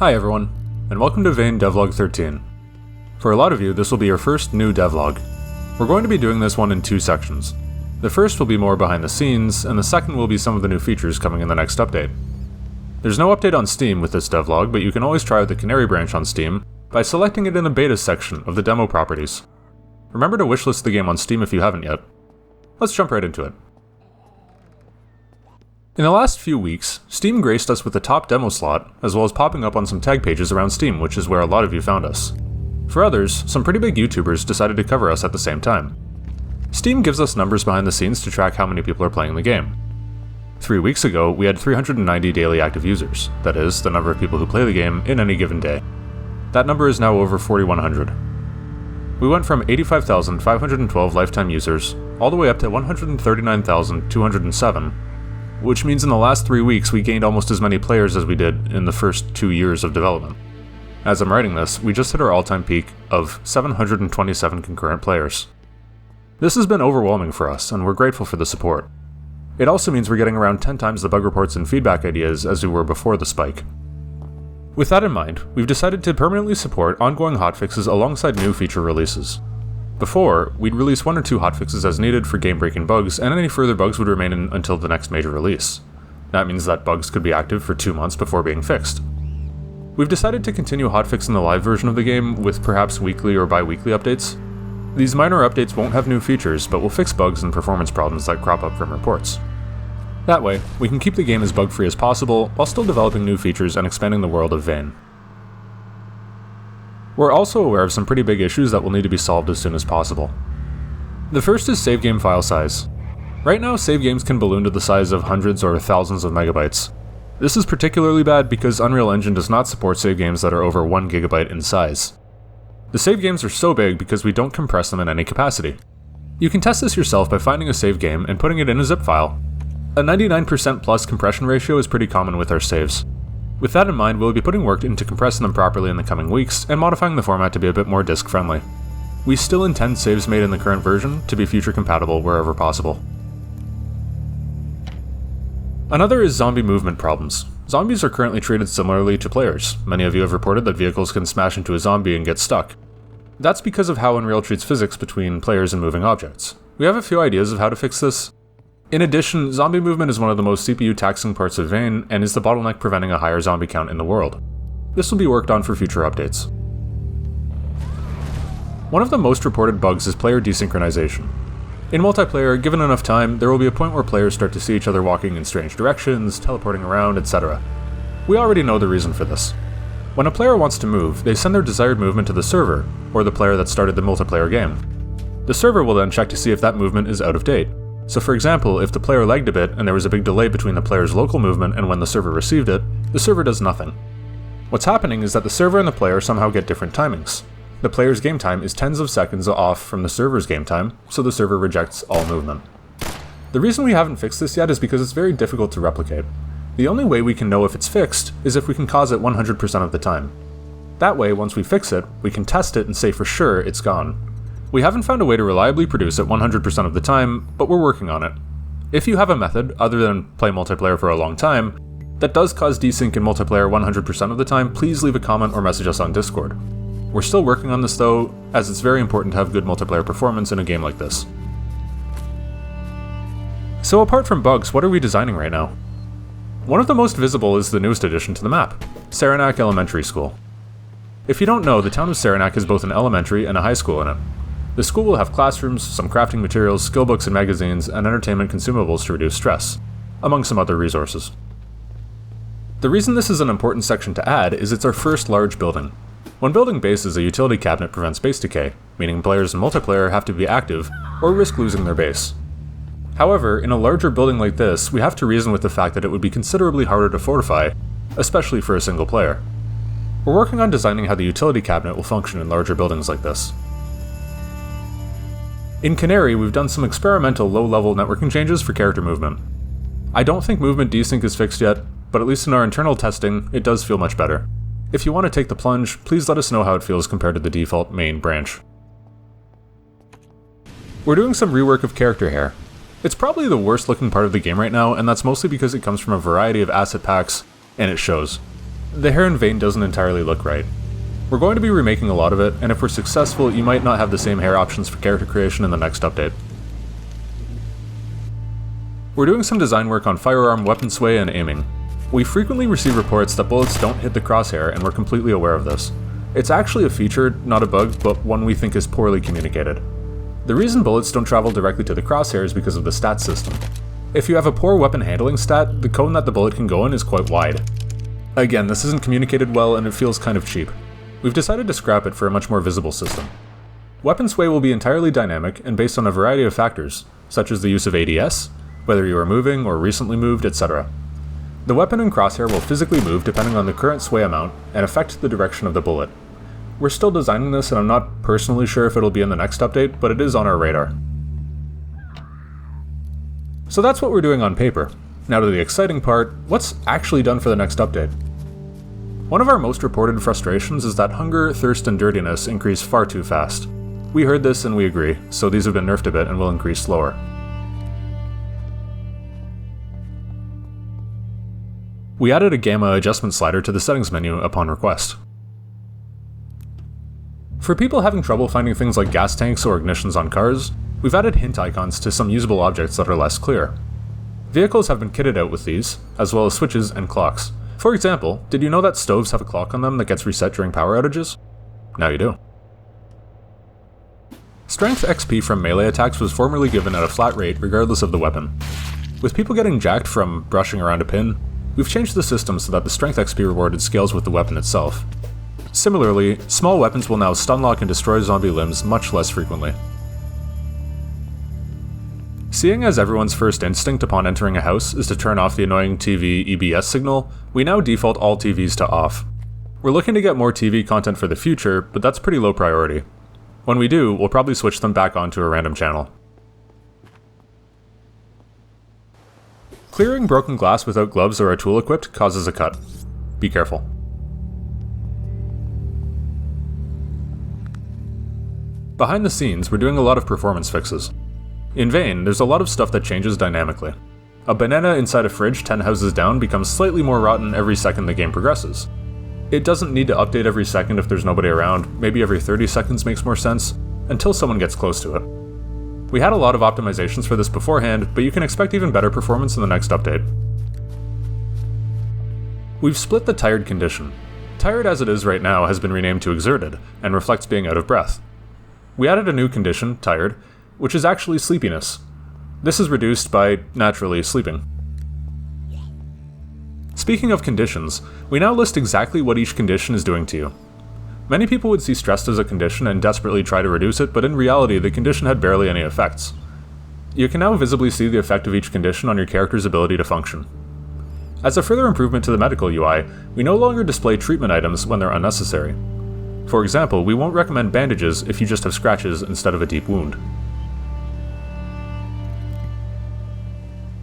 Hi everyone, and welcome to Vane Devlog 13. For a lot of you, this will be your first new devlog. We're going to be doing this one in two sections. The first will be more behind the scenes, and the second will be some of the new features coming in the next update. There's no update on Steam with this devlog, but you can always try out the Canary branch on Steam by selecting it in the beta section of the demo properties. Remember to wishlist the game on Steam if you haven't yet. Let's jump right into it. In the last few weeks, Steam graced us with the top demo slot, as well as popping up on some tag pages around Steam, which is where a lot of you found us. For others, some pretty big YouTubers decided to cover us at the same time. Steam gives us numbers behind the scenes to track how many people are playing the game. 3 weeks ago, we had 390 daily active users, that is, the number of people who play the game in any given day. That number is now over 4,100. We went from 85,512 lifetime users, all the way up to 139,207, which means in the last 3 weeks we gained almost as many players as we did in the first 2 years of development. As I'm writing this, we just hit our all-time peak of 727 concurrent players. This has been overwhelming for us, and we're grateful for the support. It also means we're getting around 10 times the bug reports and feedback ideas as we were before the spike. With that in mind, we've decided to permanently support ongoing hotfixes alongside new feature releases. Before, we'd release 1 or 2 hotfixes as needed for game-breaking bugs, and any further bugs would remain in until the next major release. That means that bugs could be active for 2 months before being fixed. We've decided to continue hotfixing the live version of the game with perhaps weekly or bi-weekly updates. These minor updates won't have new features, but will fix bugs and performance problems that crop up from reports. That way, we can keep the game as bug-free as possible, while still developing new features and expanding the world of Vane. We're also aware of some pretty big issues that will need to be solved as soon as possible. The first is save game file size. Right now, save games can balloon to the size of hundreds or thousands of megabytes. This is particularly bad because Unreal Engine does not support save games that are over 1 gigabyte in size. The save games are so big because we don't compress them in any capacity. You can test this yourself by finding a save game and putting it in a zip file. A 99% plus compression ratio is pretty common with our saves. With that in mind, we'll be putting work into compressing them properly in the coming weeks and modifying the format to be a bit more disk friendly. We still intend saves made in the current version to be future compatible wherever possible. Another is zombie movement problems. Zombies are currently treated similarly to players. Many of you have reported that vehicles can smash into a zombie and get stuck. That's because of how Unreal treats physics between players and moving objects. We have a few ideas of how to fix this. In addition, zombie movement is one of the most CPU taxing parts of Vane and is the bottleneck preventing a higher zombie count in the world. This will be worked on for future updates. One of the most reported bugs is player desynchronization. In multiplayer, given enough time, there will be a point where players start to see each other walking in strange directions, teleporting around, etc. We already know the reason for this. When a player wants to move, they send their desired movement to the server, or the player that started the multiplayer game. The server will then check to see if that movement is out of date. So for example, if the player lagged a bit and there was a big delay between the player's local movement and when the server received it, the server does nothing. What's happening is that the server and the player somehow get different timings. The player's game time is tens of seconds off from the server's game time, so the server rejects all movement. The reason we haven't fixed this yet is because it's very difficult to replicate. The only way we can know if it's fixed is if we can cause it 100% of the time. That way, once we fix it, we can test it and say for sure it's gone. We haven't found a way to reliably produce it 100% of the time, but we're working on it. If you have a method, other than play multiplayer for a long time, that does cause desync in multiplayer 100% of the time, please leave a comment or message us on Discord. We're still working on this though, as it's very important to have good multiplayer performance in a game like this. So apart from bugs, what are we designing right now? One of the most visible is the newest addition to the map, Saranac Elementary School. If you don't know, the town of Saranac has both an elementary and a high school in it. The school will have classrooms, some crafting materials, skill books and magazines, and entertainment consumables to reduce stress, among some other resources. The reason this is an important section to add is it's our first large building. When building bases, a utility cabinet prevents base decay, meaning players in multiplayer have to be active or risk losing their base. However, in a larger building like this, we have to reason with the fact that it would be considerably harder to fortify, especially for a single player. We're working on designing how the utility cabinet will function in larger buildings like this. In Canary, we've done some experimental low-level networking changes for character movement. I don't think movement desync is fixed yet, but at least in our internal testing, it does feel much better. If you want to take the plunge, please let us know how it feels compared to the default main branch. We're doing some rework of character hair. It's probably the worst looking part of the game right now, and that's mostly because it comes from a variety of asset packs, and it shows. the hair and vein doesn't entirely look right. We're going to be remaking a lot of it, and if we're successful, you might not have the same hair options for character creation in the next update. We're doing some design work on firearm weapon sway and aiming. We frequently receive reports that bullets don't hit the crosshair, and we're completely aware of this. It's actually a feature, not a bug, but one we think is poorly communicated. The reason bullets don't travel directly to the crosshair is because of the stat system. If you have a poor weapon handling stat, the cone that the bullet can go in is quite wide. Again, this isn't communicated well and it feels kind of cheap. We've decided to scrap it for a much more visible system. Weapon sway will be entirely dynamic and based on a variety of factors, such as the use of ADS, whether you are moving or recently moved, etc. The weapon and crosshair will physically move depending on the current sway amount and affect the direction of the bullet. We're still designing this and I'm not personally sure if it'll be in the next update, but it is on our radar. So that's what we're doing on paper. Now to the exciting part, what's actually done for the next update? One of our most reported frustrations is that hunger, thirst, and dirtiness increase far too fast. We heard this and we agree, so these have been nerfed a bit and will increase slower. We added a gamma adjustment slider to the settings menu upon request. For people having trouble finding things like gas tanks or ignitions on cars, we've added hint icons to some usable objects that are less clear. Vehicles have been kitted out with these, as well as switches and clocks. For example, did you know that stoves have a clock on them that gets reset during power outages? Now you do. Strength XP from melee attacks was formerly given at a flat rate regardless of the weapon. With people getting jacked from brushing around a pin, we've changed the system so that the strength XP rewarded scales with the weapon itself. Similarly, small weapons will now stunlock and destroy zombie limbs much less frequently. Seeing as everyone's first instinct upon entering a house is to turn off the annoying TV EBS signal, we now default all TVs to off. We're looking to get more TV content for the future, but that's pretty low priority. When we do, we'll probably switch them back onto a random channel. Clearing broken glass without gloves or a tool equipped causes a cut. Be careful. Behind the scenes, we're doing a lot of performance fixes. In Vane, there's a lot of stuff that changes dynamically. A banana inside a fridge 10 houses down becomes slightly more rotten every second the game progresses. It doesn't need to update every second if there's nobody around, maybe every 30 seconds makes more sense, until someone gets close to it. We had a lot of optimizations for this beforehand, but you can expect even better performance in the next update. We've split the tired condition. Tired as it is right now has been renamed to exerted, and reflects being out of breath. We added a new condition, tired, which is actually sleepiness. This is reduced by, naturally, sleeping. Speaking of conditions, we now list exactly what each condition is doing to you. Many people would see stressed as a condition and desperately try to reduce it, but in reality the condition had barely any effects. You can now visibly see the effect of each condition on your character's ability to function. As a further improvement to the medical UI, we no longer display treatment items when they're unnecessary. For example, we won't recommend bandages if you just have scratches instead of a deep wound.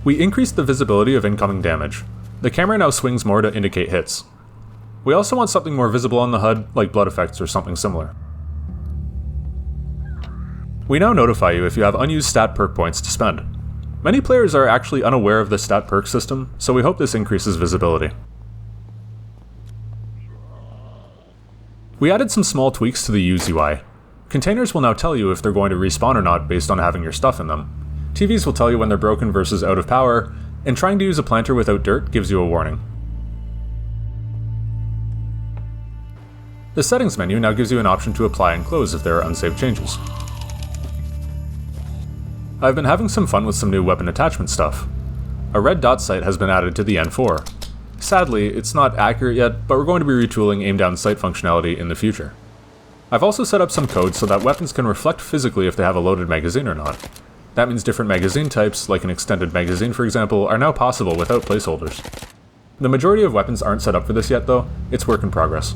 We increased the visibility of incoming damage. The camera now swings more to indicate hits. We also want something more visible on the HUD, like blood effects or something similar. We now notify you if you have unused stat perk points to spend. Many players are actually unaware of the stat perk system, so we hope this increases visibility. We added some small tweaks to the use UI. Containers will now tell you if they're going to respawn or not based on having your stuff in them. TVs will tell you when they're broken versus out of power, and trying to use a planter without dirt gives you a warning. The settings menu now gives you an option to apply and close if there are unsaved changes. I've been having some fun with some new weapon attachment stuff. A red dot sight has been added to the N4. Sadly, it's not accurate yet, but we're going to be retooling aim down sight functionality in the future. I've also set up some code so that weapons can reflect physically if they have a loaded magazine or not. That means different magazine types, like an extended magazine for example, are now possible without placeholders. The majority of weapons aren't set up for this yet though, it's work in progress.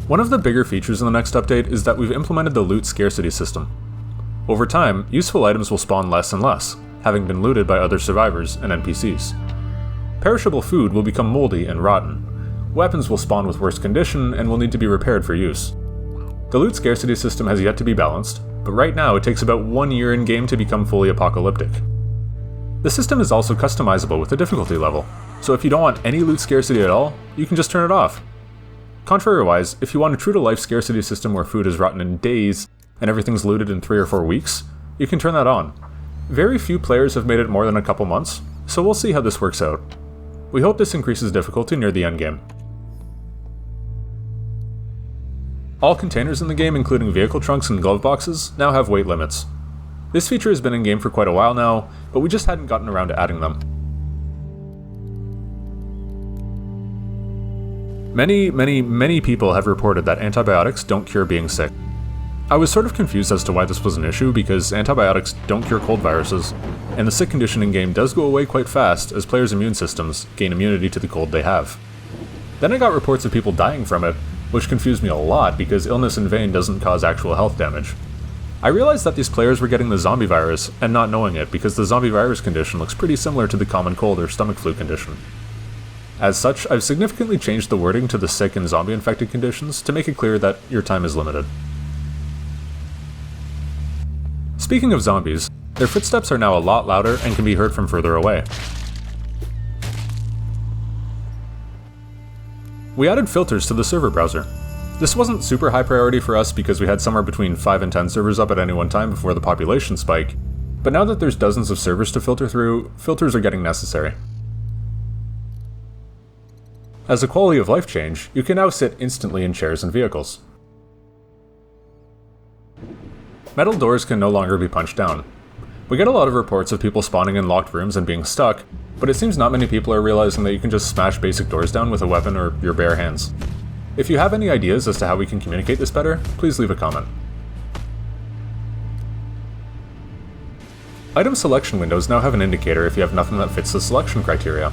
One of the bigger features in the next update is that we've implemented the loot scarcity system. Over time, useful items will spawn less and less, having been looted by other survivors and NPCs. Perishable food will become moldy and rotten. Weapons will spawn with worse condition and will need to be repaired for use. The loot scarcity system has yet to be balanced, but right now it takes about 1 year in-game to become fully apocalyptic. The system is also customizable with the difficulty level, so if you don't want any loot scarcity at all, you can just turn it off. Contrary-wise, if you want a true-to-life scarcity system where food is rotten in days and everything's looted in 3 or 4 weeks, you can turn that on. Very few players have made it more than a couple months, so we'll see how this works out. We hope this increases difficulty near the endgame. All containers in the game, including vehicle trunks and glove boxes, now have weight limits. This feature has been in-game for quite a while now, but we just hadn't gotten around to adding them. Many people have reported that antibiotics don't cure being sick. I was sort of confused as to why this was an issue because antibiotics don't cure cold viruses, and the sick condition in-game does go away quite fast as players' immune systems gain immunity to the cold they have. Then I got reports of people dying from it, which confused me a lot because illness in vain doesn't cause actual health damage. I realized that these players were getting the zombie virus and not knowing it because the zombie virus condition looks pretty similar to the common cold or stomach flu condition. As such, I've significantly changed the wording to the sick and zombie infected conditions to make it clear that your time is limited. Speaking of zombies, their footsteps are now a lot louder and can be heard from further away. We added filters to the server browser. This wasn't super high priority for us because we had somewhere between 5 and 10 servers up at any one time before the population spike, but now that there's dozens of servers to filter through, filters are getting necessary. As a quality of life change, you can now sit instantly in chairs and vehicles. Metal doors can no longer be punched down. We get a lot of reports of people spawning in locked rooms and being stuck, but it seems not many people are realizing that you can just smash basic doors down with a weapon or your bare hands. If you have any ideas as to how we can communicate this better, please leave a comment. Item selection windows now have an indicator if you have nothing that fits the selection criteria.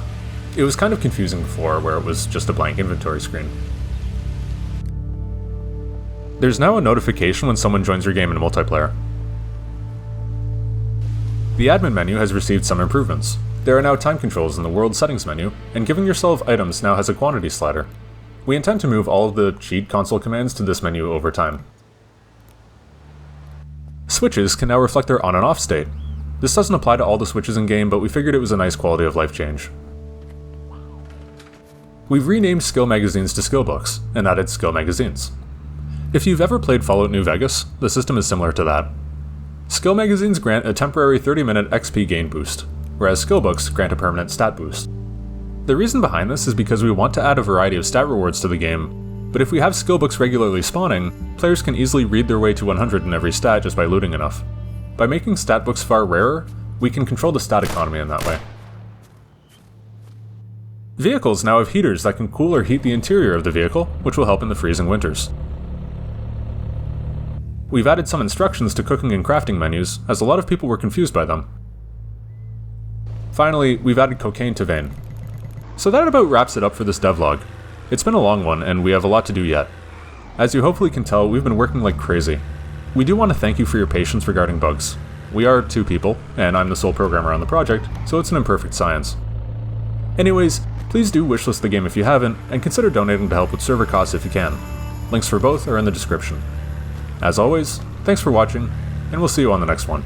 It was kind of confusing before, where it was just a blank inventory screen. There's now a notification when someone joins your game in multiplayer. The admin menu has received some improvements. There are now time controls in the world settings menu, and giving yourself items now has a quantity slider. We intend to move all of the cheat console commands to this menu over time. Switches can now reflect their on and off state. This doesn't apply to all the switches in game, but we figured it was a nice quality of life change. We've renamed skill magazines to skill books, and added skill magazines. If you've ever played Fallout New Vegas, the system is similar to that. Skill magazines grant a temporary 30-minute XP gain boost, whereas skill books grant a permanent stat boost. The reason behind this is because we want to add a variety of stat rewards to the game, but if we have skill books regularly spawning, players can easily read their way to 100 in every stat just by looting enough. By making stat books far rarer, we can control the stat economy in that way. Vehicles now have heaters that can cool or heat the interior of the vehicle, which will help in the freezing winters. We've added some instructions to cooking and crafting menus, as a lot of people were confused by them. Finally, we've added cocaine to Vane. So that about wraps it up for this devlog. It's been a long one, and we have a lot to do yet. As you hopefully can tell, we've been working like crazy. We do want to thank you for your patience regarding bugs. We are 2 people, and I'm the sole programmer on the project, so it's an imperfect science. Anyways, please do wishlist the game if you haven't, and consider donating to help with server costs if you can. Links for both are in the description. As always, thanks for watching, and we'll see you on the next one.